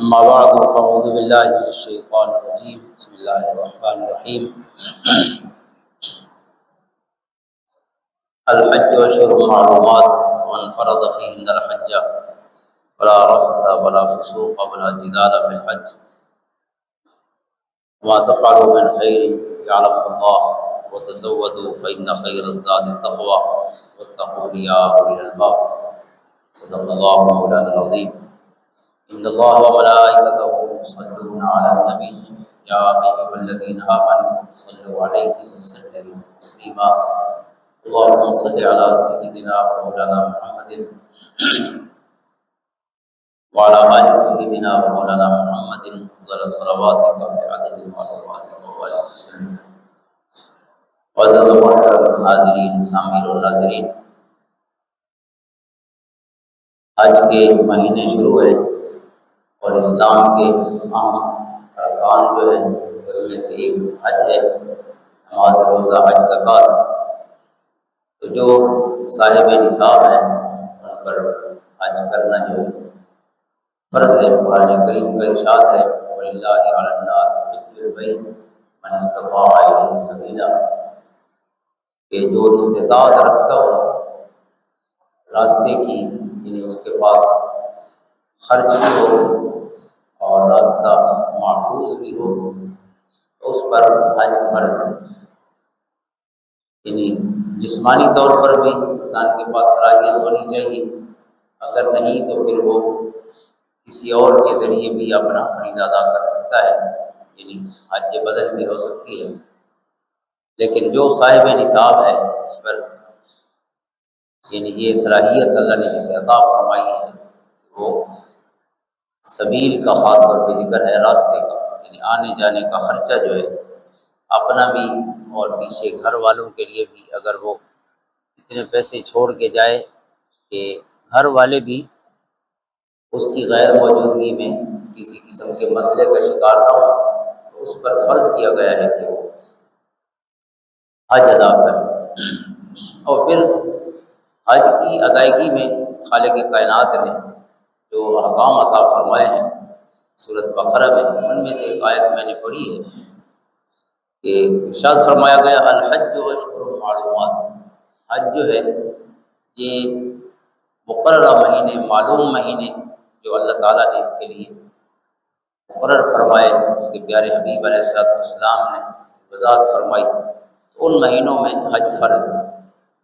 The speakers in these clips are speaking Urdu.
أما بعد فأعوذ بالله من الشيطان الرجيم بسم الله الرحمن الرحيم الحج أشهر معلومات ومن فرض فيهن الحج فلا رفث ولا فسوق ولا جدال في الحج وما تفعلوا من خير يعلمه الله وتزودوا فإن خير الزاد التقوى واتقون يا أولي الألباب صدق الله مولانا العظيم إن الله وملائكته يصلون على النبي يا أيها الذين آمنوا صلوا عليه وسلموا تسليما اللهم صل على سيدنا ومولانا محمد وعلى آل سيدنا ومولانا محمد أفضل صلواتك بعدد معلوماتك وبارك وسلم معزز و محترم حاضرین سامعین و ناظرین، حج کے مہینے شروع ہے اور اسلام کے اہم ارکان جو ہے ان میں سے ایک حج ہے، نماز روزہ حج زکوٰۃ۔ تو جو صاحب نصاب ہیں ان پر حج کرنا جو ہے فرض ہے۔ قرآن کریم کا ارشاد ہے وَلِلَّهِ عَلَى النَّاسِ حِجُّ الْبَيْتِ مَنِ اسْتَطَاعَ إِلَيْهِ سَبِيلًا، کہ جو استطاعت رکھتا ہو راستے کی، یعنی اس کے پاس خرچ بھی ہو اور راستہ محفوظ بھی ہو تو اس پر حج فرض ہے۔ یعنی جسمانی طور پر بھی انسان کے پاس صلاحیت ہونی چاہیے، اگر نہیں تو پھر وہ کسی اور کے ذریعے بھی اپنا فریضہ ادا کر سکتا ہے، یعنی حج بدل بھی ہو سکتی ہے۔ لیکن جو صاحب نصاب ہے اس پر یعنی یہ صلاحیت اللہ نے جسے عطا فرمائی ہے وہ سبیل کا خاص طور پہ ذکر ہے، راستے کا، یعنی آنے جانے کا خرچہ جو ہے اپنا بھی اور پیچھے گھر والوں کے لیے بھی، اگر وہ اتنے پیسے چھوڑ کے جائے کہ گھر والے بھی اس کی غیر موجودگی میں کسی قسم کے مسئلے کا شکار نہ ہو، تو اس پر فرض کیا گیا ہے کہ وہ حج ادا کرے۔ اور پھر حج کی ادائیگی میں خالق کائنات نے جو احکام عطا فرمائے ہیں سورۃ بقرہ میں، ان میں سے ایک آیت میں نے پڑھی ہے کہ ارشاد فرمایا گیا الحج اشہر معلومات، حج جو ہے یہ مقررہ مہینے، معلوم مہینے جو اللہ تعالیٰ نے اس کے لیے مقرر فرمائے، اس کے پیارے حبیب علیہ السلام نے وضاحت فرمائی، تو ان مہینوں میں حج فرض ہے۔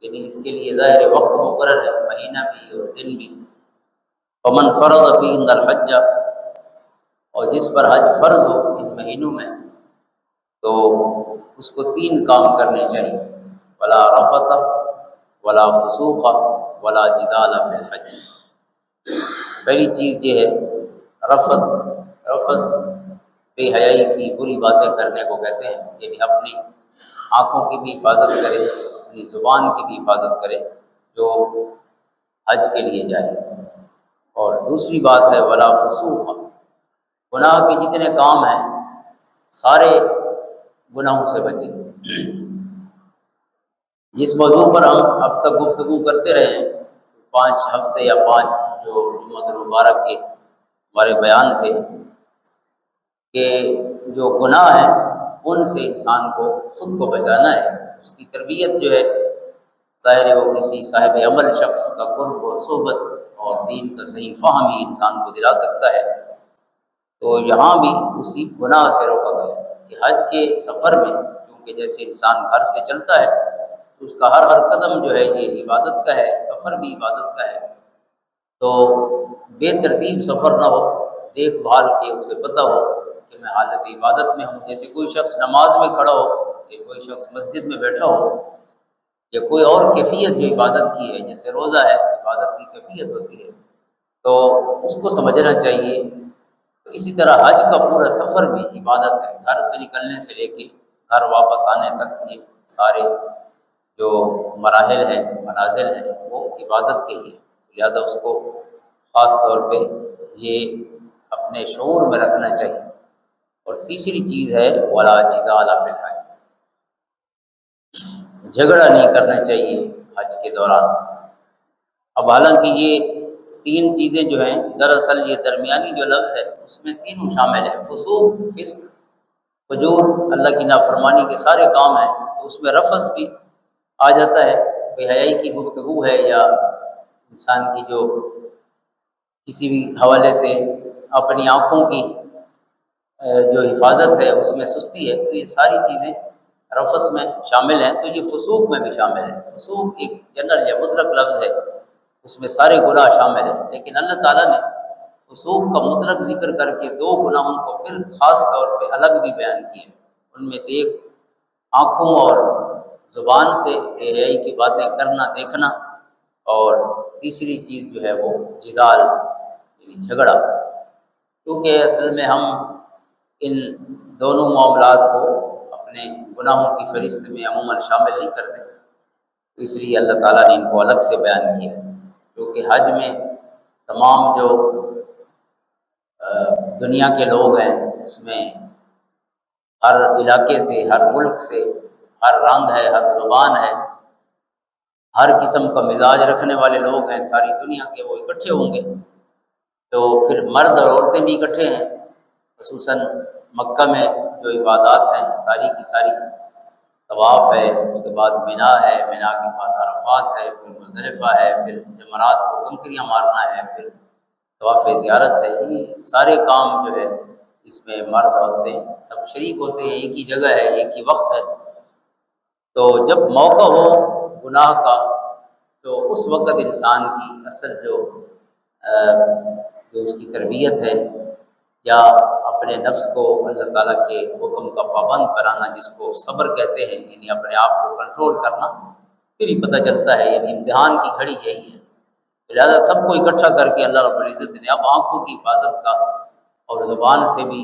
یعنی اس کے لیے ظاہر وقت مقرر ہے، مہینہ بھی اور دن بھی۔ فمن فرض فیہن الحج، اور جس پر حج فرض ہو ان مہینوں میں تو اس کو 3 کام کرنے چاہیے، ولا رفث ولا فسوق ولا جدال فی الحج۔ پہلی چیز یہ ہے رفث بے حیائی کی بری باتیں کرنے کو کہتے ہیں، یعنی اپنی آنکھوں کی بھی حفاظت کرے، اپنی زبان کی بھی حفاظت کرے جو حج کے لیے جائے۔ اور دوسری بات ہے ولا فسوق، گناہ کے جتنے کام ہیں سارے گناہوں سے بچے۔ جس موضوع پر ہم اب تک گفتگو کرتے رہے ہیں 5 ہفتے یا 5 جو جمعۃ المبارک کے ہمارے بیان تھے کہ جو گناہ ہیں ان سے انسان کو خود کو بچانا ہے۔ اس کی تربیت جو ہے ظاہر ہے وہ کسی صاحب عمل شخص کا قرب اور صحبت اور دین کا صحیح فہم ہی انسان کو دلا سکتا ہے۔ تو یہاں بھی اسی گناہ سے روکا گیا کہ حج کے سفر میں، کیونکہ جیسے انسان گھر سے چلتا ہے تو اس کا ہر قدم جو ہے یہ عبادت کا ہے، سفر بھی عبادت کا ہے، تو بے ترتیب سفر نہ ہو، دیکھ بھال کے اسے پتہ ہو کہ میں حالت عبادت میں ہوں۔ جیسے کوئی شخص نماز میں کھڑا ہو یا کوئی شخص مسجد میں بیٹھا ہو یا کوئی اور کیفیت جو عبادت کی ہے، جیسے روزہ ہے عبادت کی کیفیت ہوتی ہے، تو اس کو سمجھنا چاہیے۔ تو اسی طرح حج کا پورا سفر بھی عبادت ہے، گھر سے نکلنے سے لے کے گھر واپس آنے تک یہ سارے جو مراحل ہیں، منازل ہیں، وہ عبادت کے ہی ہیں، لہٰذا اس کو خاص طور پہ یہ اپنے شعور میں رکھنا چاہیے۔ اور تیسری چیز ہے ولا جدال فی الحج، جھگڑا نہیں کرنا چاہیے حج کے دوران۔ اب حالانکہ یہ تین چیزیں جو ہیں، دراصل یہ درمیانی جو لفظ ہے اس میں تینوں شامل ہیں، فسوق، فسق، فجور، اللہ کی نافرمانی کے سارے کام ہیں، تو اس میں رفث بھی آ جاتا ہے، بے حیائی کی گفتگو ہے یا انسان کی جو کسی بھی حوالے سے اپنی آنکھوں کی جو حفاظت ہے اس میں سستی ہے، تو یہ ساری چیزیں رفث میں شامل ہیں، تو یہ فسوق میں بھی شامل ہے۔ فسوق ایک جنرل یا مطلق لفظ ہے، اس میں سارے گناہ شامل ہیں، لیکن اللہ تعالیٰ نے فسوق کا مطلق ذکر کر کے دو گناہوں کو پھر خاص طور پہ الگ بھی بیان کیے، ان میں سے ایک آنکھوں اور زبان سے بے حیائی کی باتیں کرنا، دیکھنا، اور تیسری چیز جو ہے وہ جدال یعنی جھگڑا، کیونکہ اصل میں ہم ان دونوں معاملات کو اپنے گناہوں کی فہرست میں عموماً شامل نہیں کرتے، تو اس لیے اللہ تعالیٰ نے ان کو الگ سے بیان کیا، کیونکہ حج میں تمام جو دنیا کے لوگ ہیں اس میں ہر علاقے سے، ہر ملک سے، ہر رنگ ہے، ہر زبان ہے، ہر قسم کا مزاج رکھنے والے لوگ ہیں، ساری دنیا کے وہ اکٹھے ہوں گے، تو پھر مرد اور عورتیں بھی اکٹھے ہیں، خصوصاً مکہ میں جو عبادات ہیں ساری کی ساری، طواف ہے، اس کے بعد مینا ہے، مینا کے بعد عرفات ہے، پھر مزدلفہ ہے، پھر جمرات کو کنکریاں مارنا ہے، پھر طواف زیارت ہے، یہ سارے کام جو ہے اس میں مرد عورتیں سب شریک ہوتے ہیں، ایک ہی جگہ ہے، ایک ہی وقت ہے، تو جب موقع ہو گناہ کا تو اس وقت انسان کی اصل جو اس کی تربیت ہے یا اپنے نفس کو اللہ تعالیٰ کے حکم کا پابند بنانا، جس کو صبر کہتے ہیں، یعنی اپنے آپ کو کنٹرول کرنا، پھر ہی پتہ چلتا ہے، یعنی امتحان کی گھڑی یہی ہے، لہٰذا سب کو اکٹھا کر کے اللہ رب العزت نے اب آنکھوں کی حفاظت کا اور زبان سے بھی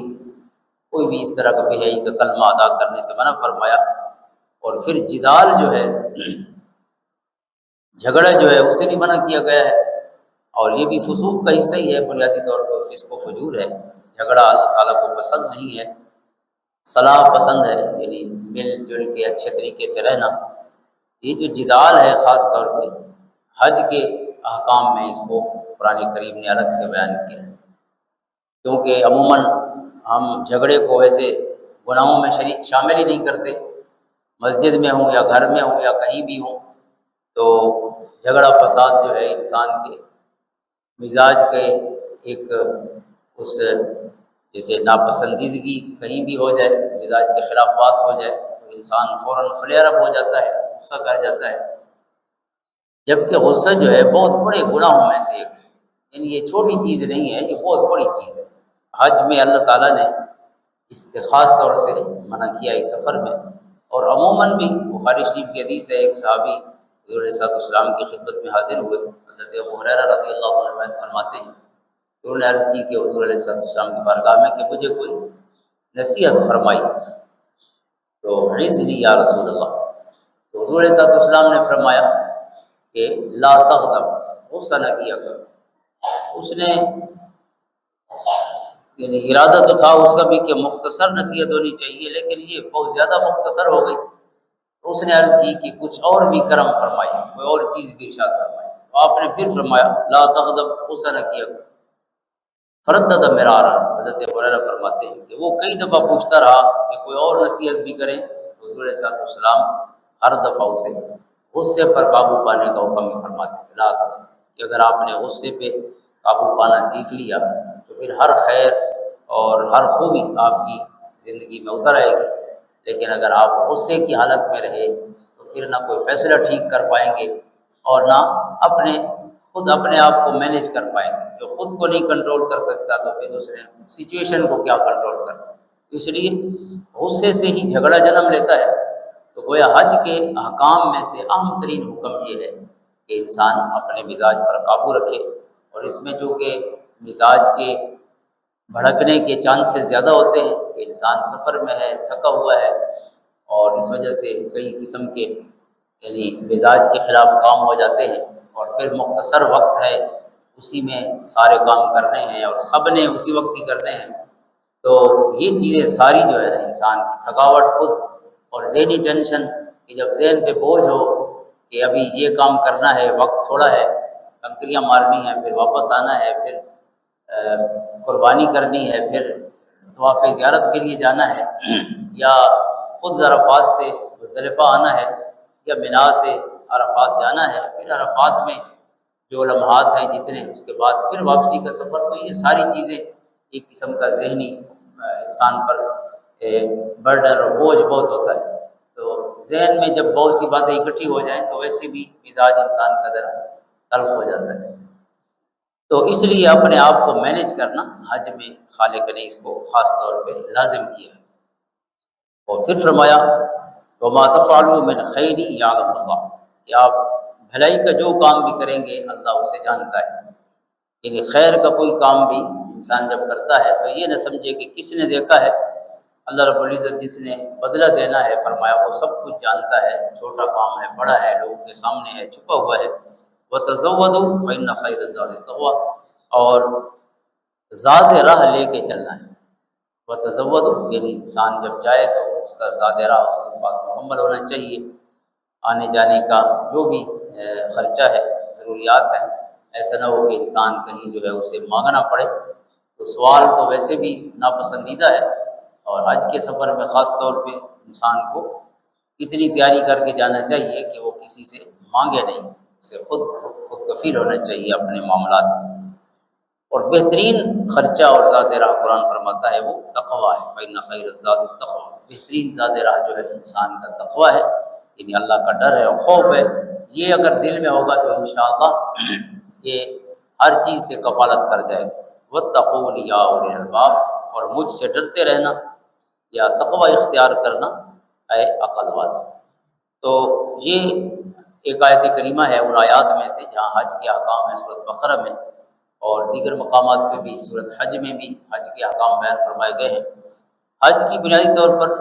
کوئی بھی اس طرح کا بے حیائی کا کلمہ ادا کرنے سے منع فرمایا، اور پھر جدال جو ہے، جھگڑا جو ہے اس سے بھی منع کیا گیا ہے، اور یہ بھی فسوق کا حصہ ہی ہے، بنیادی طور پر فسق و فجور ہے، جھگڑا اللہ تعالیٰ کو پسند نہیں ہے، صلاح پسند ہے، یعنی مل جل کے اچھے طریقے سے رہنا، یہ جو جدال ہے خاص طور پہ حج کے احکام میں اس کو قرآن کریم نے الگ سے بیان کیا ہے، کیونکہ عموماً ہم جھگڑے کو ایسے گناہوں میں شامل ہی نہیں کرتے، مسجد میں ہوں یا گھر میں ہوں یا کہیں بھی ہوں، تو جھگڑا فساد جو ہے انسان کے مزاج کے ایک اس جیسے ناپسندیدگی کہیں بھی ہو جائے، مزاج کے خلاف بات ہو جائے تو انسان فوراً فلیئر اپ ہو جاتا ہے، غصہ کر جاتا ہے، جبکہ غصہ جو ہے بہت بڑے گناہوں میں سے ایک ہے، یعنی یہ چھوٹی چیز نہیں ہے، یہ بہت بڑی چیز ہے۔ حج میں اللہ تعالیٰ نے اس سے خاص طور سے منع کیا اس سفر میں، اور عموماً بھی بخاری شریف کی حدیث ہے، ایک صحابی حضور علیہ السلام کی خدمت میں حاضر ہوئے، حضرت ابو ہریرہ رضی اللہ عنہ فرماتے ہیں، انہوں نے عرض کی کہ حضور علیہ السلام کی بارگاہ میں کہ مجھے کوئی نصیحت فرمائی، تو عزنی یا رسول اللہ، تو حضور علیہ السلام نے فرمایا کہ لا تغضب، غصہ نہ کیا کر۔ اس نے یعنی ارادہ تو تھا اس کا بھی کہ مختصر نصیحت ہونی چاہیے، لیکن یہ بہت زیادہ مختصر ہو گئی، تو اس نے عرض کی کہ کچھ اور بھی کرم فرمائی، کوئی اور چیز بھی ارشاد فرمائی، تو آپ نے پھر فرمایا لا تغضب، غصہ نہ کیا کر۔ فردد مرارا، حضرت ابو ہریرہ فرماتے ہیں کہ وہ کئی دفعہ پوچھتا رہا کہ کوئی اور نصیحت بھی کریں، تو حضور علیہ السلام ہر دفعہ اسے غصے پر قابو پانے کا حکم ہی فرماتے ہیں، لا تغضب، کہ اگر آپ نے غصے پہ قابو پانا سیکھ لیا تو پھر ہر خیر اور ہر خوبی آپ کی زندگی میں اتر آئے گی، لیکن اگر آپ غصے کی حالت میں رہے تو پھر نہ کوئی فیصلہ ٹھیک کر پائیں گے اور نہ خود اپنے آپ کو مینیج کر پائیں گے، جو خود کو نہیں کنٹرول کر سکتا تو پھر دوسرے سچویشن کو کیا کنٹرول کرنا، اس لیے غصے سے ہی جھگڑا جنم لیتا ہے، تو گویا حج کے احکام میں سے اہم ترین حکم یہ ہے کہ انسان اپنے مزاج پر قابو رکھے، اور اس میں جو کہ مزاج کے بھڑکنے کے چانسز زیادہ ہوتے ہیں کہ انسان سفر میں ہے، تھکا ہوا ہے، اور اس وجہ سے کئی قسم کے یعنی مزاج کے خلاف کام ہو جاتے ہیں، اور پھر مختصر وقت ہے اسی میں سارے کام کرنے ہیں اور سب نے اسی وقت ہی کرنے ہیں، تو یہ چیزیں ساری جو ہے نا انسان کی تھکاوٹ خود اور ذہنی ٹینشن کہ جب ذہن پہ بوجھ ہو کہ ابھی یہ کام کرنا ہے، وقت تھوڑا ہے، کنکریاں مارنی ہیں، پھر واپس آنا ہے، پھر قربانی کرنی ہے، پھر طواف زیارت کے لیے جانا ہے، یا خود عرفات سے مزدلفہ آنا ہے، یا منا سے عرفات جانا ہے، پھر عرفات میں جو لمحات ہیں جتنے، اس کے بعد پھر واپسی کا سفر، تو یہ ساری چیزیں ایک قسم کا ذہنی انسان پر برڈن اور بوجھ بہت ہوتا ہے۔ تو ذہن میں جب بہت سی باتیں اکٹھی ہو جائیں تو ویسے بھی مزاج انسان کا ذرا تلخ ہو جاتا ہے۔ تو اس لیے اپنے آپ کو مینیج کرنا حج میں خالق نے اس کو خاص طور پہ لازم کیا ہے۔ اور پھر فرمایا وما تفعلوا من خیر یعلم اللہ، کہ آپ بھلائی کا جو کام بھی کریں گے اللہ اسے جانتا ہے۔ یعنی خیر کا کوئی کام بھی انسان جب کرتا ہے تو یہ نہ سمجھے کہ کس نے دیکھا ہے، اللہ رب العزت جس نے بدلہ دینا ہے فرمایا وہ سب کچھ جانتا ہے، چھوٹا کام ہے بڑا ہے لوگوں کے سامنے ہے چھپا ہوا ہے۔ وَتَزَوَّدُوا فَإِنَّ خَيْرَ الزَّادِ التَّقْوَىٰ، اور زاد راہ لے کے چلنا ہے۔ وَتَزَوَّدُوا یعنی انسان جب جائے تو اس کا زاد راہ اس کے پاس مکمل ہونا چاہیے، آنے جانے کا جو بھی خرچہ ہے، ضروریات ہیں، ایسا نہ ہو کہ انسان کہیں جو ہے اسے مانگنا پڑے۔ تو سوال تو ویسے بھی ناپسندیدہ ہے، اور حج کے سفر میں خاص طور پہ انسان کو اتنی تیاری کر کے جانا چاہیے کہ وہ کسی سے مانگے نہیں، اسے خود کفیل ہونا چاہیے اپنے معاملات میں۔ اور بہترین خرچہ اور زاد راہ قرآن فرماتا ہے وہ تقویٰ ہے، فإن خیر الزاد التقویٰ، بہترین زاد راہ جو ہے انسان کا تقویٰ ہے، یعنی اللہ کا ڈر ہے اور خوف ہے۔ یہ اگر دل میں ہوگا تو انشاءاللہ یہ ہر چیز سے کفالت کر جائے گا۔ واتقون یا اولی الالباب، اور مجھ سے ڈرتے رہنا یا تقویٰ اختیار کرنا اے عقل والا۔ تو یہ ایک آیت کریمہ ہے ان آیات میں سے جہاں حج کے احکام ہیں سورۃ بقرہ میں، اور دیگر مقامات پہ بھی سورۃ حج میں بھی حج کے احکام بیان فرمائے گئے ہیں۔ حج کی بنیادی طور پر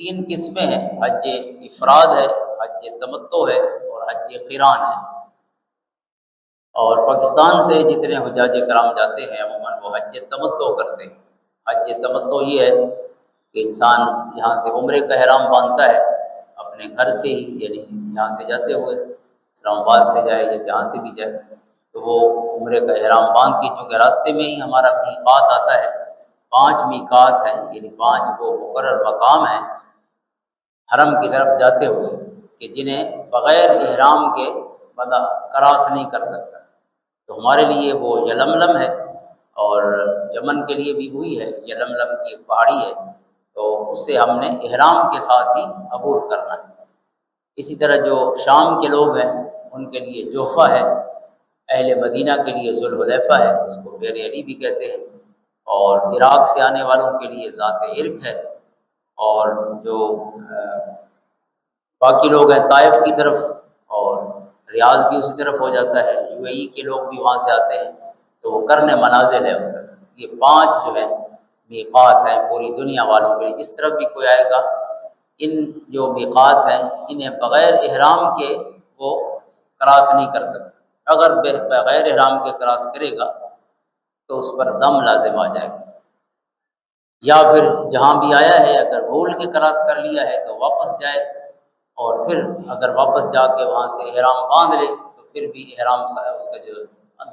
3 قسمیں ہیں، حج افراد ہے، حج تمتع ہے، اور حج قران ہے۔ اور پاکستان سے جتنے حجاج کرام جاتے ہیں عموماً وہ حج تمتع کرتے ہیں۔ حج تمتع یہ ہے کہ انسان یہاں سے عمرے کا احرام باندھتا ہے اپنے گھر سے ہی، یعنی یہاں سے جاتے ہوئے اسلام آباد سے جائے یا جہاں سے بھی جائے تو وہ عمرے کا احرام باندھ کے، چونکہ راستے میں ہی ہمارا میقات آتا ہے، 5 میقات ہیں، یعنی 5 وہ مقرر مقام ہیں حرم کی طرف جاتے ہوئے کہ جنہیں بغیر احرام کے بندہ کراس نہیں کر سکتا۔ تو ہمارے لیے وہ یلملم ہے، اور یمن کے لیے بھی وہی ہے، یلملم کی ایک پہاڑی ہے، تو اس سے ہم نے احرام کے ساتھ ہی عبور کرنا ہے۔ اسی طرح جو شام کے لوگ ہیں ان کے لیے جوفہ ہے، اہل مدینہ کے لیے ذوالحلیفہ ہے جس کو بیر علی بھی کہتے ہیں، اور عراق سے آنے والوں کے لیے ذات عرق ہے، اور جو باقی لوگ ہیں طائف کی طرف، اور ریاض بھی اسی طرف ہو جاتا ہے، UAE کے لوگ بھی وہاں سے آتے ہیں، تو وہ کرن منازل ہے اس طرف۔ یہ 5 جو ہے میقات ہیں پوری دنیا والوں کے لیے، جس طرف بھی کوئی آئے گا ان جو میقات ہیں انہیں بغیر احرام کے وہ کراس نہیں کر سکتا۔ اگر بغیر احرام کے کراس کرے گا تو اس پر دم لازم آ جائے گا، یا پھر جہاں بھی آیا ہے اگر بھول کے کراس کر لیا ہے تو واپس جائے، اور پھر اگر واپس جا کے وہاں سے احرام باندھ لے تو پھر بھی احرام اس کا جو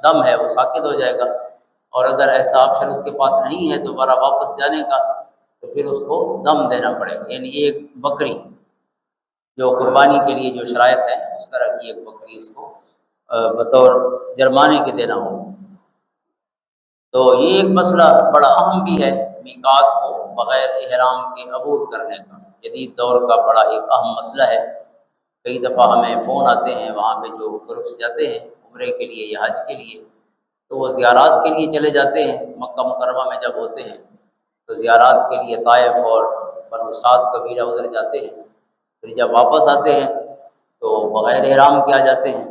دم ہے وہ ساقط ہو جائے گا۔ اور اگر ایسا آپشن اس کے پاس نہیں ہے دوبارہ واپس جانے کا تو پھر اس کو دم دینا پڑے گا، یعنی ایک بکری جو قربانی کے لیے جو شرائط ہے اس طرح کی ایک بکری اس کو بطور جرمانے کے دینا ہوگا۔ تو یہ ایک مسئلہ بڑا اہم بھی ہے میقات کو بغیر احرام کے عبور کرنے کا، جدید دور کا بڑا ایک اہم مسئلہ ہے۔ کئی دفعہ ہمیں فون آتے ہیں وہاں پہ جو گروپس جاتے ہیں عمرے کے لیے یا حج کے لیے، تو وہ زیارات کے لیے چلے جاتے ہیں، مکہ مکرمہ میں جب ہوتے ہیں تو زیارات کے لیے طائف اور بنو سعد قبیلہ ادھر جاتے ہیں، پھر جب واپس آتے ہیں تو بغیر احرام کے آ جاتے ہیں۔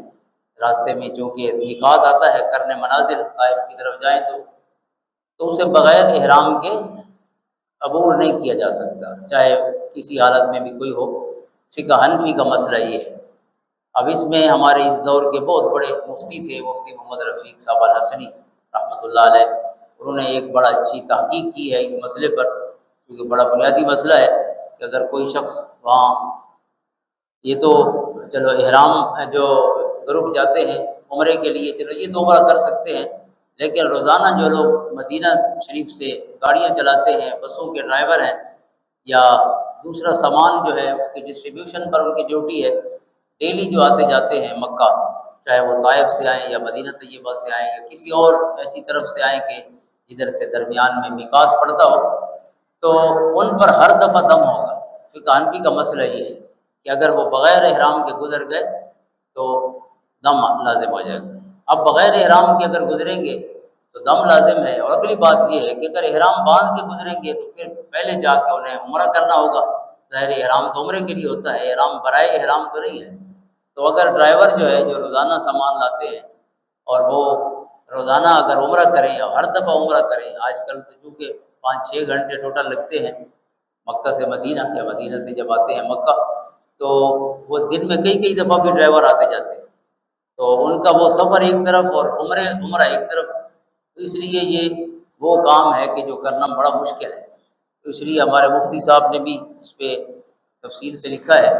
راستے میں چونکہ میقات آتا ہے کرن منازل، طائف کی طرف جائیں تو اسے بغیر احرام کے عبور نہیں کیا جا سکتا، چاہے کسی حالت میں بھی کوئی ہو۔ فقہ حنفی کا مسئلہ یہ ہے۔ اب اس میں ہمارے اس دور کے بہت بڑے مفتی تھے، مفتی محمد رفیق صاحب الحسنی رحمۃ اللہ علیہ، انہوں نے ایک بڑا اچھی تحقیق کی ہے اس مسئلے پر، کیونکہ بڑا بنیادی مسئلہ ہے کہ اگر کوئی شخص وہاں، یہ تو چلو احرام جو گروپ جاتے ہیں عمرے کے لیے، چلو یہ تو عمرہ کر سکتے ہیں، لیکن روزانہ جو لوگ مدینہ شریف سے گاڑیاں چلاتے ہیں، بسوں کے ڈرائیور ہیں یا دوسرا سامان جو ہے اس کی ڈسٹریبیوشن پر ان کی ڈیوٹی ہے، ڈیلی جو آتے جاتے ہیں مکہ، چاہے وہ طائف سے آئیں یا مدینہ طیبہ سے آئیں یا کسی اور ایسی طرف سے آئیں کہ جدھر سے درمیان میں میقات پڑتا ہو، تو ان پر ہر دفعہ دم ہوگا۔ فقہ حنفی کا مسئلہ یہ ہے کہ اگر وہ بغیر احرام کے گزر گئے تو دم لازم ہو جائے گا۔ اب بغیر احرام کے اگر گزریں گے تو دم لازم ہے، اور اگلی بات یہ ہے کہ اگر احرام باندھ کے گزریں گے تو پھر پہلے جا کے انہیں عمرہ کرنا ہوگا۔ ظاہر احرام تو عمرے کے لیے ہوتا ہے، احرام برائے احرام تو نہیں ہے۔ تو اگر ڈرائیور جو ہے جو روزانہ سامان لاتے ہیں اور وہ روزانہ اگر عمرہ کریں یا ہر دفعہ عمرہ کریں، آج کل تو چونکہ 5-6 گھنٹے ٹوٹل لگتے ہیں مکہ سے مدینہ یا مدینہ سے جب آتے ہیں مکہ، تو وہ دن میں کئی دفعہ بھی ڈرائیور آتے جاتے ہیں، تو ان کا وہ سفر ایک طرف اور عمرہ ایک طرف، تو اس لیے یہ وہ کام ہے کہ جو کرنا بڑا مشکل ہے۔ تو اس لیے ہمارے مفتی صاحب نے بھی اس پہ تفصیل سے لکھا ہے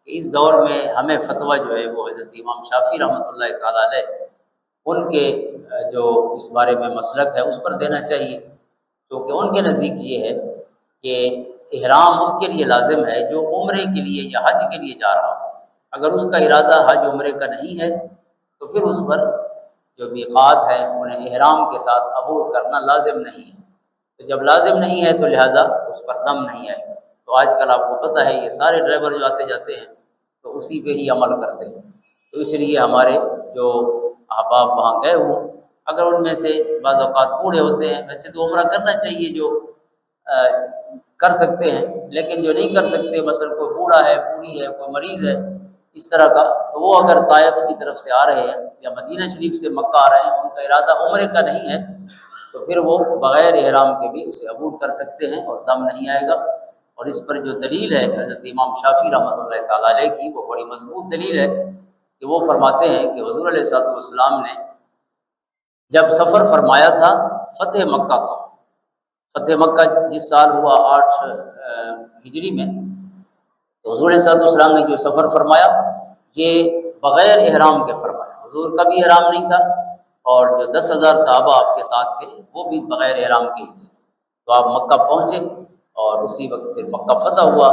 کہ اس دور میں ہمیں فتویٰ جو ہے وہ حضرت امام شافعی رحمۃ اللہ تعالیٰ علیہ ان کے جو اس بارے میں مسلک ہے اس پر دینا چاہیے، کیونکہ ان کے نزدیک یہ ہے کہ احرام اس کے لیے لازم ہے جو عمرے کے لیے یا حج کے لیے جا رہا ہو۔ اگر اس کا ارادہ حج عمرے کا نہیں ہے تو پھر اس پر جو میقات ہے انہیں احرام کے ساتھ عبور کرنا لازم نہیں ہے، تو جب لازم نہیں ہے تو لہٰذا اس پر دم نہیں آئے گا۔ تو آج کل آپ کو پتہ ہے یہ سارے ڈرائیور جو آتے جاتے ہیں تو اسی پہ ہی عمل کرتے ہیں، تو اس لیے ہمارے جو احباب وہاں گئے ہوں، اگر ان میں سے بعض اوقات بوڑھے ہوتے ہیں، ویسے تو عمرہ کرنا چاہیے جو کر سکتے ہیں، لیکن جو نہیں کر سکتے، مثلا کوئی بوڑھا ہے، بوڑھی ہے، کوئی مریض ہے اس طرح کا، تو وہ اگر طائف کی طرف سے آ رہے ہیں یا مدینہ شریف سے مکہ آ رہے ہیں، ان کا ارادہ عمرے کا نہیں ہے، تو پھر وہ بغیر احرام کے بھی اسے عبور کر سکتے ہیں اور دم نہیں آئے گا۔ اور اس پر جو دلیل ہے حضرت امام شافعی رحمۃ اللہ تعالیٰ علیہ کی، وہ بڑی مضبوط دلیل ہے کہ وہ فرماتے ہیں کہ حضور علیہ الصلوۃ والسلام نے جب سفر فرمایا تھا فتح مکہ کا، فتح مکہ جس سال ہوا 8 ہجری میں، تو حضور علیہ الصلوۃ والسلام نے جو سفر فرمایا یہ بغیر احرام کے فرمایا، حضور کا بھی احرام نہیں تھا اور جو 10,000 صحابہ آپ کے ساتھ تھے وہ بھی بغیر احرام کے ہی تھے۔ تو آپ مکہ پہنچے اور اسی وقت پھر مکہ فتح ہوا،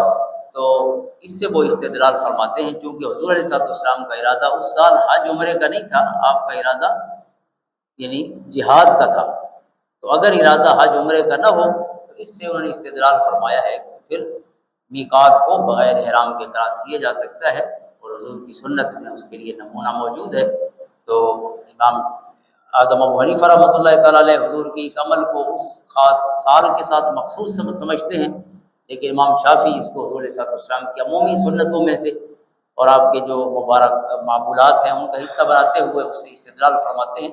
تو اس سے وہ استدلال فرماتے ہیں چونکہ حضور علیہ الصلوۃ والسلام کا ارادہ اس سال حج عمرے کا نہیں تھا، آپ کا ارادہ یعنی جہاد کا تھا، تو اگر ارادہ حج عمرے کا نہ ہو تو اس سے انہوں نے استدلال فرمایا ہے کہ پھر میقات کو بغیر احرام کے کراس کیا جا سکتا ہے، اور حضور کی سنت میں اس کے لیے نمونہ موجود ہے۔ تو امام اعظم ابو حنیفہ رحمۃ اللہ تعالیٰ علیہ حضور کے اس عمل کو اس خاص سال کے ساتھ مخصوص سمجھتے ہیں، لیکن امام شافعی اس کو حضور علیہ الصلوۃ والسلام کی عمومی سنتوں میں سے اور آپ کے جو مبارک معمولات ہیں ان کا حصہ بناتے ہوئے اس سے استدلال فرماتے ہیں۔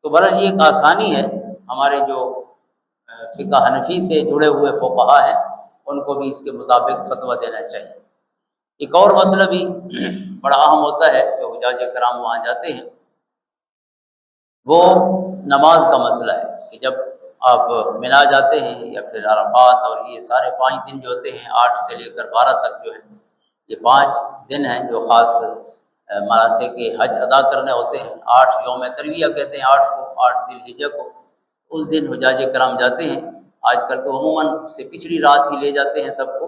تو بہرحال یہ ایک آسانی ہے، ہمارے جو فقہ حنفی سے جڑے ہوئے فقہا ہیں ان کو بھی اس کے مطابق فتویٰ دینا چاہیے۔ ایک اور مسئلہ بھی بڑا اہم ہوتا ہے جو حجاج کرام وہاں جاتے ہیں، وہ نماز کا مسئلہ ہے کہ جب آپ مینا جاتے ہیں یا پھر عرفات، اور یہ سارے 5 دن جو ہوتے ہیں 8 سے لے کر 12 تک جو ہے، یہ 5 دن ہیں جو خاص مناسک کے حج ادا کرنے ہوتے ہیں۔ 8 یوم ترویہ کہتے ہیں 8 کو، 8 ذی الحجہ کو، اس دن حجاج کرام جاتے ہیں۔ آج کل تو عموماً اس سے پچھلی رات ہی لے جاتے ہیں سب کو،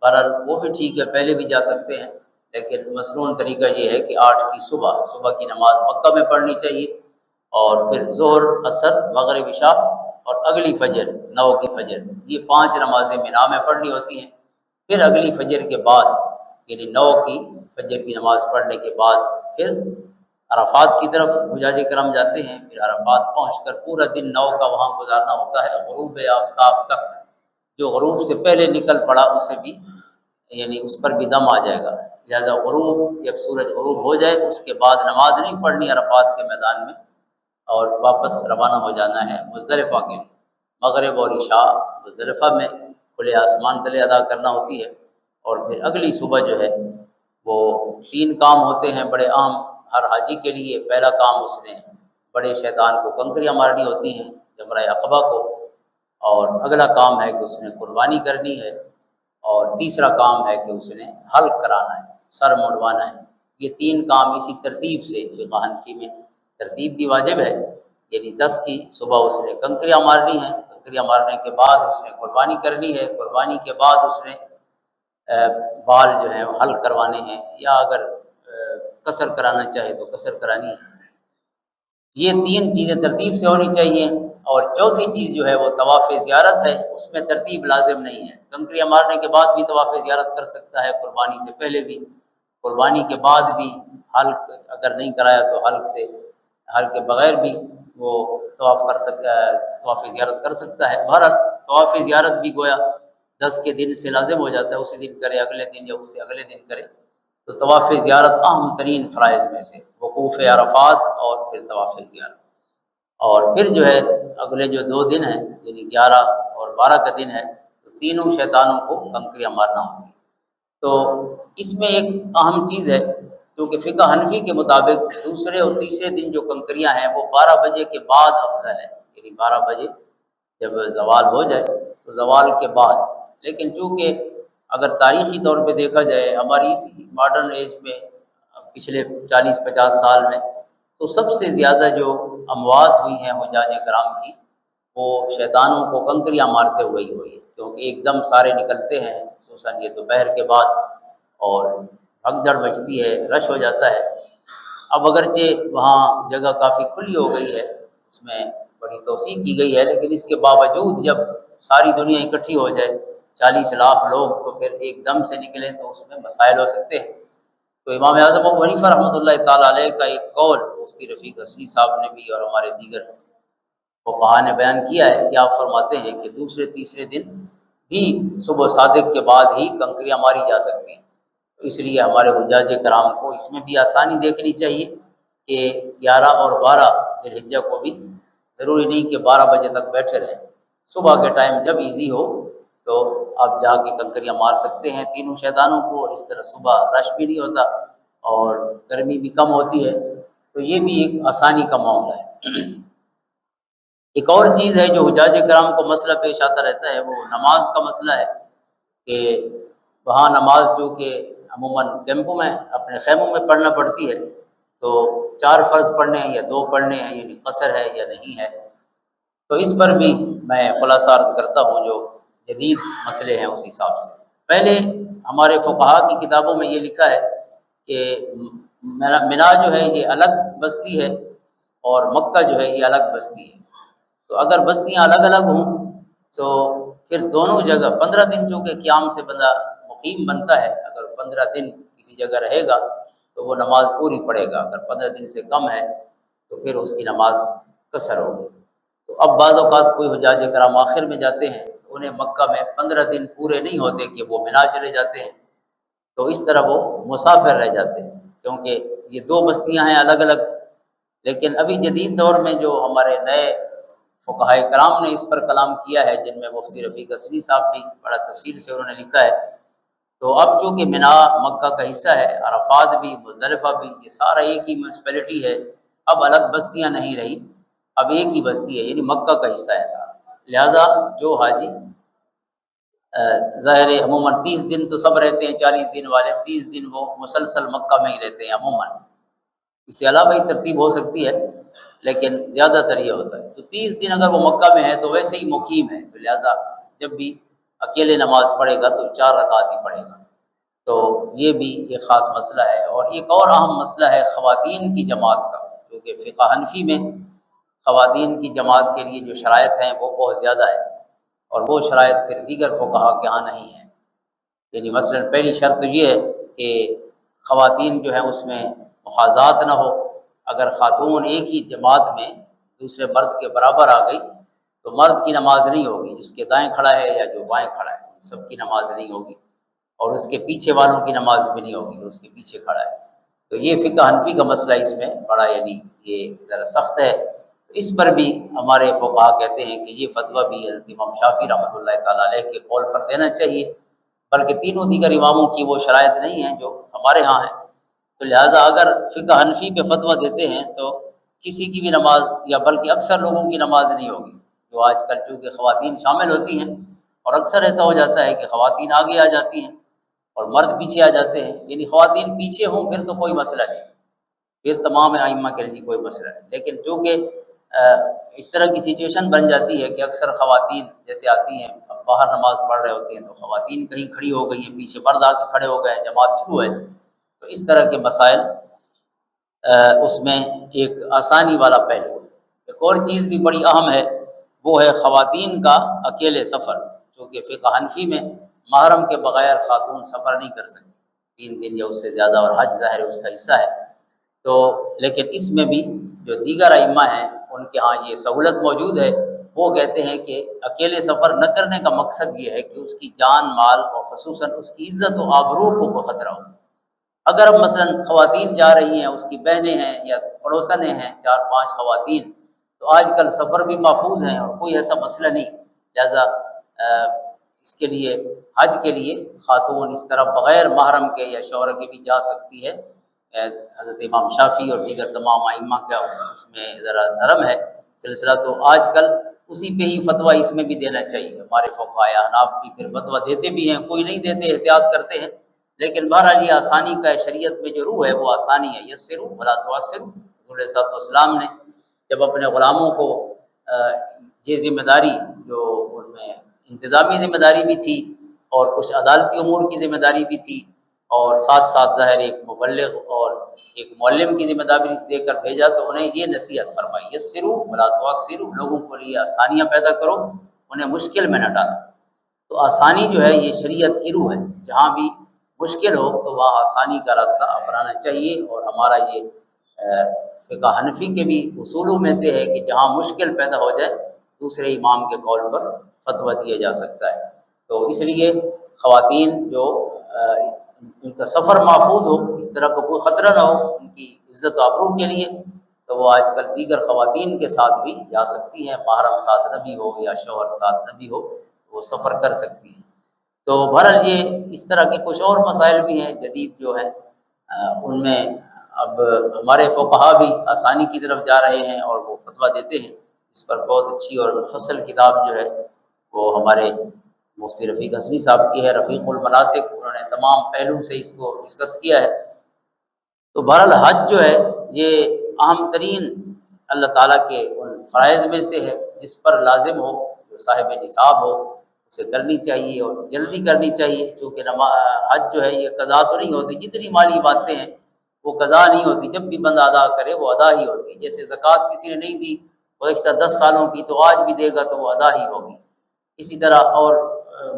بہرحال وہ بھی ٹھیک ہے، پہلے بھی جا سکتے ہیں، لیکن مسنون طریقہ یہ ہے کہ 8 کی صبح کی نماز مکہ میں پڑھنی چاہیے، اور پھر ظہر، عصر، مغرب، عشاء اور اگلی فجر 9 کی فجر، یہ 5 نمازیں مینا میں پڑھنی ہوتی ہیں۔ پھر اگلی فجر کے بعد یعنی 9 کی فجر کی نماز پڑھنے کے بعد پھر عرفات کی طرف حجاج کرام جاتے ہیں، پھر عرفات پہنچ کر پورا دن 9 کا وہاں گزارنا ہوتا ہے، غروب آفتاب تک۔ جو غروب سے پہلے نکل پڑا اسے بھی یعنی اس پر بھی دم آ جائے گا، لہٰذا غروب جب سورج غروب ہو جائے اس کے بعد نماز نہیں پڑھنی عرفات کے میدان میں، اور واپس روانہ ہو جانا ہے مزدلفہ کے لیے۔ مغرب اور عشاء مزدلفہ میں کھلے آسمان تلے ادا کرنا ہوتی ہے، اور پھر اگلی صبح جو ہے وہ 3 کام ہوتے ہیں بڑے اہم ہر حاجی کے لیے۔ پہلا کام اس نے بڑے شیطان کو کنکریاں مارنی ہوتی ہیں جمرہ عقبہ کو، اور اگلا کام ہے کہ اس نے قربانی کرنی ہے، اور تیسرا کام ہے کہ اس نے حلق کرانا ہے، سر منڈوانا ہے۔ یہ 3 کام اسی ترتیب سے فقہ حنفی میں ترتیب بھی واجب ہے، یعنی 10 کی صبح اس نے کنکریاں مارنی ہیں، کنکریاں مارنے کے بعد اس نے قربانی کرنی ہے، قربانی کے بعد اس نے بال جو ہیں حل کروانے ہیں، یا اگر قصر کرانا چاہے تو قصر کرانی ہے۔ یہ 3 چیزیں ترتیب سے ہونی چاہیے۔ اور چوتھی چیز جو ہے وہ طواف زیارت ہے، اس میں ترتیب لازم نہیں ہے، کنکریاں مارنے کے بعد بھی طواف زیارت کر سکتا ہے، قربانی سے پہلے بھی، قربانی کے بعد بھی، حلق اگر نہیں کرایا تو حلق کے بغیر بھی وہ طواف زیارت کر سکتا ہے۔ بہرحال طواف زیارت بھی گویا 10 کے دن سے لازم ہو جاتا ہے، اسی دن کرے، اگلے دن یا اس سے اگلے دن کرے، تو طواف زیارت اہم ترین فرائض میں سے، وقوف عرفات اور پھر طواف زیارت۔ اور پھر جو ہے اگلے جو 2 دن ہیں، یعنی 11 اور 12 کا دن ہے، تو تینوں شیطانوں کو کنکریاں مارنا ہوتی ہے۔ تو اس میں ایک اہم چیز ہے، کیونکہ فقہ حنفی کے مطابق دوسرے اور تیسرے دن جو کنکریاں ہیں وہ 12 بجے کے بعد افضل ہے، یعنی 12 بجے جب زوال ہو جائے تو زوال کے بعد۔ لیکن چونکہ اگر تاریخی طور پہ دیکھا جائے ہماری اسی ماڈرن ایج میں پچھلے 40-50 سال میں، تو سب سے زیادہ جو اموات ہوئی ہیں حجاج کرام کی، وہ شیطانوں کو کنکریاں مارتے ہوئے ہی ہوئی ہے، کیونکہ ایک دم سارے نکلتے ہیں، خصوصاً یہ دوپہر کے بعد، اور بھگدڑ مچتی ہے، رش ہو جاتا ہے۔ اب اگرچہ وہاں جگہ کافی کھلی ہو گئی ہے، اس میں بڑی توسیع کی گئی ہے، لیکن اس کے باوجود جب ساری دنیا اکٹھی ہو جائے، 40 لاکھ لوگ، تو پھر ایک دم سے نکلیں تو اس میں مسائل ہو سکتے ہیں۔ تو امام اعظم ابو حنیفہ رحمۃ اللہ تعالیٰ علیہ کا ایک قول مفتی رفیق حسنی صاحب نے بھی اور ہمارے دیگر فقہاء نے بیان کیا ہے کہ آپ فرماتے ہیں کہ دوسرے تیسرے دن بھی صبح صادق کے بعد ہی کنکریاں ماری جا سکتی ہیں۔ تو اس لیے ہمارے حجاج کرام کو اس میں بھی آسانی دیکھنی چاہیے کہ 11 اور 12 ذی الحجہ کو بھی ضروری نہیں کہ 12 بجے تک بیٹھے رہیں، صبح کے ٹائم جب ایزی ہو تو آپ جا کے کنکریاں مار سکتے ہیں تینوں شیطانوں کو، اور اس طرح صبح رش بھی نہیں ہوتا اور گرمی بھی کم ہوتی ہے، تو یہ بھی ایک آسانی کا معاملہ ہے۔ ایک اور چیز ہے جو حجاج کرام کو مسئلہ پیش آتا رہتا ہے، وہ نماز کا مسئلہ ہے کہ وہاں نماز جو کہ عموماً کیمپوں میں اپنے خیموں میں پڑھنا پڑتی ہے، تو 4 فرض پڑھنے ہیں یا 2 پڑھنے ہیں، یعنی قصر ہے یا نہیں ہے۔ تو اس پر بھی میں خلاصہ عرض کرتا ہوں جو جدید مسئلے ہیں اس حساب سے۔ پہلے ہمارے فقہاء کی کتابوں میں یہ لکھا ہے کہ منا جو ہے یہ الگ بستی ہے اور مکہ جو ہے یہ الگ بستی ہے، تو اگر بستیاں الگ الگ ہوں تو پھر دونوں جگہ 15 دن چونکہ قیام سے بندہ مقیم بنتا ہے، اگر 15 دن کسی جگہ رہے گا تو وہ نماز پوری پڑھے گا، اگر 15 دن سے کم ہے تو پھر اس کی نماز قصر ہوگی۔ تو اب بعض اوقات کوئی حجاج کرام آخر میں جاتے ہیں، انہیں مکہ میں 15 دن پورے نہیں ہوتے کہ وہ منا چلے جاتے ہیں، تو اس طرح وہ مسافر رہ جاتے ہیں، کیونکہ یہ 2 بستیاں ہیں الگ الگ۔ لیکن ابھی جدید دور میں جو ہمارے نئے فقہاء کرام نے اس پر کلام کیا ہے، جن میں مفتی رفیق حسنی صاحب بھی بڑا تفصیل سے انہوں نے لکھا ہے، تو اب چونکہ منا مکہ کا حصہ ہے، عرفات بھی، مزدلفہ بھی، یہ سارا ایک ہی میونسپلٹی ہے، اب الگ بستیاں نہیں رہی، اب ایک ہی بستی ہے، یعنی مکہ کا حصہ ہے سارا۔ لہٰذا جو حاجی ظاہر عموماً 30 دن تو سب رہتے ہیں، 40 دن والے 30 دن وہ مسلسل مکہ میں ہی رہتے ہیں عموماً، اس کے علاوہ ہی ترتیب ہو سکتی ہے لیکن زیادہ تر یہ ہوتا ہے۔ تو 30 دن اگر وہ مکہ میں ہے تو ویسے ہی مقیم ہے، تو لہٰذا جب بھی اکیلے نماز پڑھے گا تو 4 رکعت ہی پڑھے گا۔ تو یہ بھی ایک خاص مسئلہ ہے۔ اور ایک اور اہم مسئلہ ہے خواتین کی جماعت کا، کیونکہ فقہ حنفی میں خواتین کی جماعت کے لیے جو شرائط ہیں وہ بہت زیادہ ہے، اور وہ شرائط پھر دیگر فقہاء کے ہاں نہیں ہیں۔ یعنی مثلا پہلی شرط تو یہ ہے کہ خواتین جو ہیں اس میں محاذات نہ ہو، اگر خاتون ایک ہی جماعت میں دوسرے مرد کے برابر آ گئی تو مرد کی نماز نہیں ہوگی، جس کے دائیں کھڑا ہے یا جو بائیں کھڑا ہے سب کی نماز نہیں ہوگی، اور اس کے پیچھے والوں کی نماز بھی نہیں ہوگی جو اس کے پیچھے کھڑا ہے۔ تو یہ فقہ حنفی کا مسئلہ اس میں بڑا یعنی یہ ذرا سخت ہے، تو اس پر بھی ہمارے فقہاء کہتے ہیں کہ یہ فتویٰ بھی حضرت امام شافعی رحمۃ اللہ تعالیٰ علیہ کے قول پر دینا چاہیے، بلکہ تینوں دیگر اماموں کی وہ شرائط نہیں ہیں جو ہمارے ہاں ہیں۔ تو لہٰذا اگر فقہ حنفی پہ فتویٰ دیتے ہیں تو کسی کی بھی نماز، یا بلکہ اکثر لوگوں کی نماز نہیں ہوگی، جو آج کل چونکہ خواتین شامل ہوتی ہیں، اور اکثر ایسا ہو جاتا ہے کہ خواتین آگے آ جاتی ہیں اور مرد پیچھے آ جاتے ہیں، یعنی خواتین پیچھے ہوں پھر تو کوئی مسئلہ نہیں، پھر تمام ائمہ کے نزدیک کوئی مسئلہ نہیں۔ لیکن چونکہ اس طرح کی سچویشن بن جاتی ہے کہ اکثر خواتین جیسے آتی ہیں، اب باہر نماز پڑھ رہے ہوتے ہیں تو خواتین کہیں کھڑی ہو گئی ہیں، پیچھے مرد آ کے کھڑے ہو گئے ہیں، جماعت شروع ہے، تو اس طرح کے مسائل اس میں ایک آسانی والا پہلو ہے۔ ایک اور چیز بھی بڑی اہم ہے، وہ ہے خواتین کا اکیلے سفر، چونکہ فقہ حنفی میں محرم کے بغیر خاتون سفر نہیں کر سکتی 3 دن یا اس سے زیادہ، اور حج ظاہر ہے اس کا حصہ ہے۔ تو لیکن اس میں بھی جو دیگر ائمہ ہیں ان کے ہاں یہ سہولت موجود ہے، وہ کہتے ہیں کہ اکیلے سفر نہ کرنے کا مقصد یہ ہے کہ اس کی جان مال اور خصوصاً اس کی عزت و آبرو کو کوئی خطرہ ہو۔ اگر اب مثلا خواتین جا رہی ہیں، اس کی بہنیں ہیں یا پڑوسنیں ہیں 4-5 خواتین، تو آج کل سفر بھی محفوظ ہیں اور کوئی ایسا مسئلہ نہیں، لہذا اس کے لیے حج کے لیے خاتون اس طرح بغیر محرم کے یا شوہر کے بھی جا سکتی ہے۔ حضرت امام شافعی اور دیگر تمام ائمہ کا اس میں ذرا نرم ہے سلسلہ، تو آج کل اسی پہ ہی فتویٰ اس میں بھی دینا چاہیے۔ ہمارے فقہاء احناف بھی پھر فتویٰ دیتے بھی ہیں، کوئی نہیں دیتے، احتیاط کرتے ہیں، لیکن بہرحال یہ آسانی کا ہے، شریعت میں جو روح ہے وہ آسانی ہے۔ یسروا ولا تعسروا، رسول صلی اللہ علیہ وسلم نے جب اپنے غلاموں کو یہ ذمہ داری جو ان میں انتظامی ذمہ داری بھی تھی اور کچھ عدالتی امور کی ذمہ داری بھی تھی، اور ساتھ ساتھ ظاہر ایک مبلغ اور ایک معلم کی ذمہ داری دے کر بھیجا، تو انہیں یہ نصیحت فرمائی، یسروا ولا تعسروا، لوگوں کے لیے آسانیاں پیدا کرو، انہیں مشکل میں نہ ڈالو۔ تو آسانی جو ہے یہ شریعت کی روح ہے، جہاں بھی مشکل ہو تو وہاں آسانی کا راستہ اپنانا چاہیے، اور ہمارا یہ فقہ حنفی کے بھی اصولوں میں سے ہے کہ جہاں مشکل پیدا ہو جائے دوسرے امام کے قول پر فتویٰ دیا جا سکتا ہے۔ تو اس لیے خواتین جو ان کا سفر محفوظ ہو، اس طرح کا کوئی خطرہ نہ ہو ان کی عزت و آبرو کے لیے، تو وہ آج کل دیگر خواتین کے ساتھ بھی جا سکتی ہیں، محرم ساتھ نہ بھی ہو یا شوہر ساتھ نہ بھی ہو، وہ سفر کر سکتی ہیں۔ تو بہرحال یہ اس طرح کے کچھ اور مسائل بھی ہیں جدید جو ہیں، ان میں اب ہمارے فقہا بھی آسانی کی طرف جا رہے ہیں اور وہ فتویٰ دیتے ہیں۔ اس پر بہت اچھی اور مفصل کتاب جو ہے وہ ہمارے مفتی رفیق حسنی صاحب کی ہے، رفیق المناسک، انہوں نے تمام پہلو سے اس کو ڈسکس کیا ہے۔ تو بہرحال حج جو ہے یہ اہم ترین اللہ تعالیٰ کے ان فرائض میں سے ہے جس پر لازم ہو، جو صاحب نصاب ہو اسے کرنی چاہیے اور جلدی کرنی چاہیے، کیونکہ حج جو ہے یہ قضا تو نہیں ہوتی، جتنی مالی باتیں ہیں وہ قضا نہیں ہوتی، جب بھی بندہ ادا کرے وہ ادا ہی ہوتی۔ جیسے زکوٰۃ کسی نے نہیں دی گزشتہ 10 سالوں کی تو آج بھی دے گا تو وہ ادا ہی ہوگی، اسی طرح اور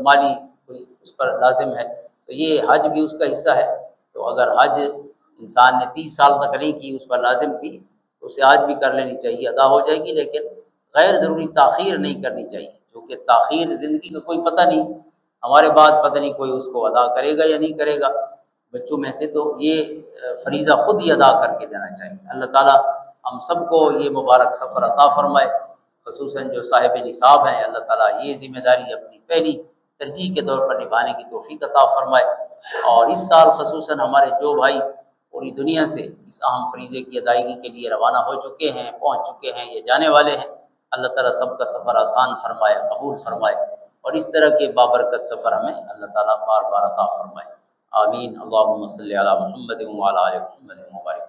مالی کوئی اس پر لازم ہے تو یہ حج بھی اس کا حصہ ہے۔ تو اگر حج انسان نے 30 سال تک نہیں کی، اس پر لازم تھی، تو اسے آج بھی کر لینی چاہیے، ادا ہو جائے گی، لیکن غیر ضروری تاخیر نہیں کرنی چاہیے، کیونکہ تاخیر زندگی کا کوئی پتہ نہیں، ہمارے بعد پتہ نہیں کوئی اس کو ادا کرے گا یا نہیں کرے گا بچوں میں سے، تو یہ فریضہ خود ہی ادا کر کے جانا چاہیے۔ اللہ تعالیٰ ہم سب کو یہ مبارک سفر عطا فرمائے، خصوصاً جو صاحب نصاب ہیں، اللہ تعالیٰ یہ ذمہ داری اپنی پہلی ترجیح کے طور پر نبھانے کی توفیق عطا فرمائے، اور اس سال خصوصاً ہمارے جو بھائی پوری دنیا سے اس اہم فریضے کی ادائیگی کے لیے روانہ ہو چکے ہیں، پہنچ چکے ہیں، یہ جانے والے ہیں، اللہ تعالیٰ سب کا سفر آسان فرمائے، قبول فرمائے، اور اس طرح کے بابرکت سفر ہمیں اللہ تعالیٰ بار بار عطا فرمائے۔ آمین۔ اللہم صلی علی محمد وعلی آل محمد وبارک۔